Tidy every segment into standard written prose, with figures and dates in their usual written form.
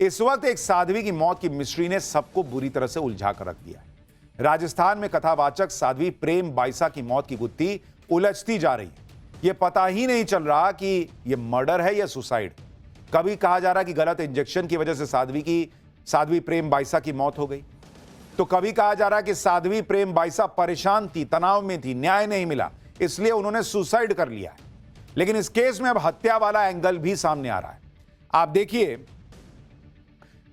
इस वक्त एक साध्वी की मौत की मिस्ट्री ने सबको बुरी तरह से उलझा कर रख दिया है। राजस्थान में कथावाचक साध्वी प्रेम बाइसा की मौत की गुत्थी उलझती जा रही है। यह पता ही नहीं चल रहा कि यह मर्डर है या सुसाइड। कभी कहा जा रहा है कि गलत इंजेक्शन की वजह से साध्वी प्रेम बाइसा की मौत हो गई, तो कभी कहा जा रहा है कि साध्वी प्रेम बाइसा परेशान थी, तनाव में थी, न्याय नहीं मिला, इसलिए उन्होंने सुसाइड कर लिया है। लेकिन इस केस में अब हत्या वाला एंगल भी सामने आ रहा है। आप देखिए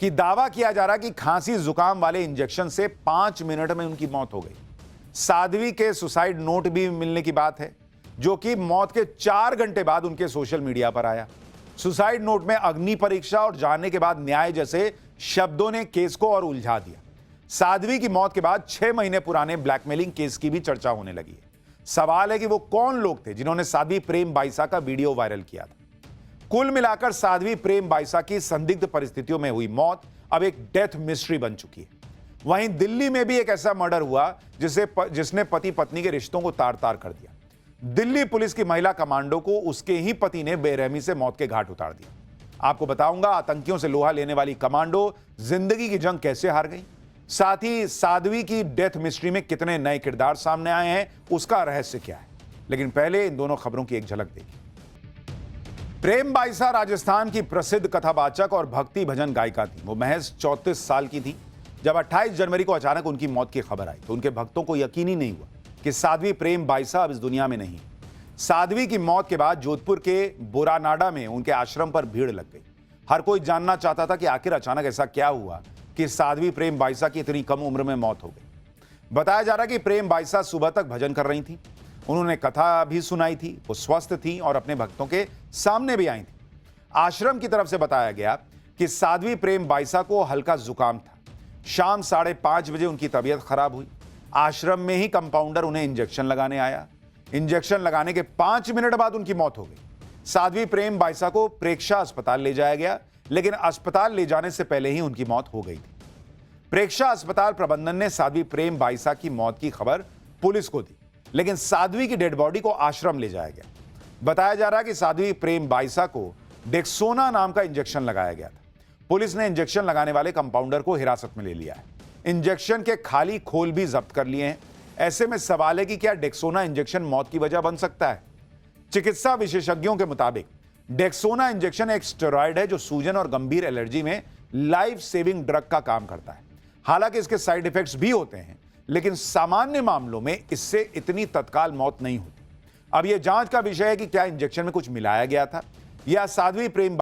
कि दावा किया जा रहा है कि खांसी जुकाम वाले इंजेक्शन से 5 मिनट में उनकी मौत हो गई। साध्वी के सुसाइड नोट भी मिलने की बात है, जो कि मौत के 4 घंटे बाद उनके सोशल मीडिया पर आया। सुसाइड नोट में अग्नि परीक्षा और जाने के बाद न्याय जैसे शब्दों ने केस को और उलझा दिया। साध्वी की मौत के बाद 6 महीने पुराने ब्लैकमेलिंग केस की भी चर्चा होने लगी है। सवाल है कि वो कौन लोग थे जिन्होंने साध्वी प्रेम बाइसा का वीडियो वायरल किया था। कुल मिलाकर साध्वी प्रेम बाइसा की संदिग्ध परिस्थितियों में हुई मौत अब एक डेथ मिस्ट्री बन चुकी है। वहीं दिल्ली में भी एक ऐसा मर्डर हुआ जिसने पति पत्नी के रिश्तों को तार तार कर दिया। दिल्ली पुलिस की महिला कमांडो को उसके ही पति ने बेरहमी से मौत के घाट उतार दिया। आपको बताऊंगा आतंकियों से लोहा लेने वाली कमांडो जिंदगी की जंग कैसे हार गई, साथ ही साध्वी की डेथ मिस्ट्री में कितने नए किरदार सामने आए हैं, उसका रहस्य क्या है। लेकिन पहले इन दोनों खबरों की एक झलक देखिए। प्रेम बाइसा राजस्थान की प्रसिद्ध कथावाचक और भक्ति भजन गायिका थी। वो महज 34 साल की थी जब 28 जनवरी को अचानक उनकी मौत की खबर आई तो उनके भक्तों को यकीन ही नहीं हुआ कि साध्वी प्रेम बाइसा अब इस दुनिया में नहीं। साध्वी की मौत के बाद जोधपुर के बोरानाडा में उनके आश्रम पर भीड़ लग गई। हर कोई जानना चाहता था कि आखिर अचानक ऐसा क्या हुआ कि साध्वी प्रेम बाइसा की इतनी कम उम्र में मौत हो गई। बताया जा रहा है कि प्रेम बाइसा सुबह तक भजन कर रही थी, उन्होंने कथा भी सुनाई थी, वो स्वस्थ थी और अपने भक्तों के सामने भी आई थी। आश्रम की तरफ से बताया गया कि साध्वी प्रेम बाइसा को हल्का जुकाम था। शाम 5:30 बजे उनकी तबीयत खराब हुई। आश्रम में ही कंपाउंडर उन्हें इंजेक्शन लगाने आया। इंजेक्शन लगाने के 5 मिनट बाद उनकी मौत हो गई। साध्वी प्रेम बाइसा को प्रेक्षा अस्पताल ले जाया गया, लेकिन अस्पताल ले जाने से पहले ही उनकी मौत हो गई थी। प्रेक्षा अस्पताल प्रबंधन ने साध्वी प्रेम बाइसा की मौत की खबर पुलिस को दी, लेकिन साध्वी की डेड बॉडी को आश्रम ले जाया गया। बताया जा रहा है कि साध्वी प्रेम बाइसा को डेक्सोना नाम का इंजेक्शन लगाया गया था। पुलिस ने इंजेक्शन लगाने वाले कंपाउंडर को हिरासत में ले लिया है। इंजेक्शन के खाली खोल भी जब्त कर लिए हैं। ऐसे में सवाल है कि क्या डेक्सोना इंजेक्शन मौत की वजह बन सकता है। चिकित्सा विशेषज्ञों के मुताबिक डेक्सोना इंजेक्शन एक स्टेरॉयड है जो सूजन और गंभीर एलर्जी में लाइफ सेविंग ड्रग का काम करता है। हालांकि इसके साइड इफेक्ट्स भी होते हैं, लेकिन सामान्य मामलों में इससे इतनी तत्काल मौत नहीं होती। अब यह जांच का विषय है कि क्या इंजेक्शन में कुछ मिलाया गया था या साध्वी प्रेम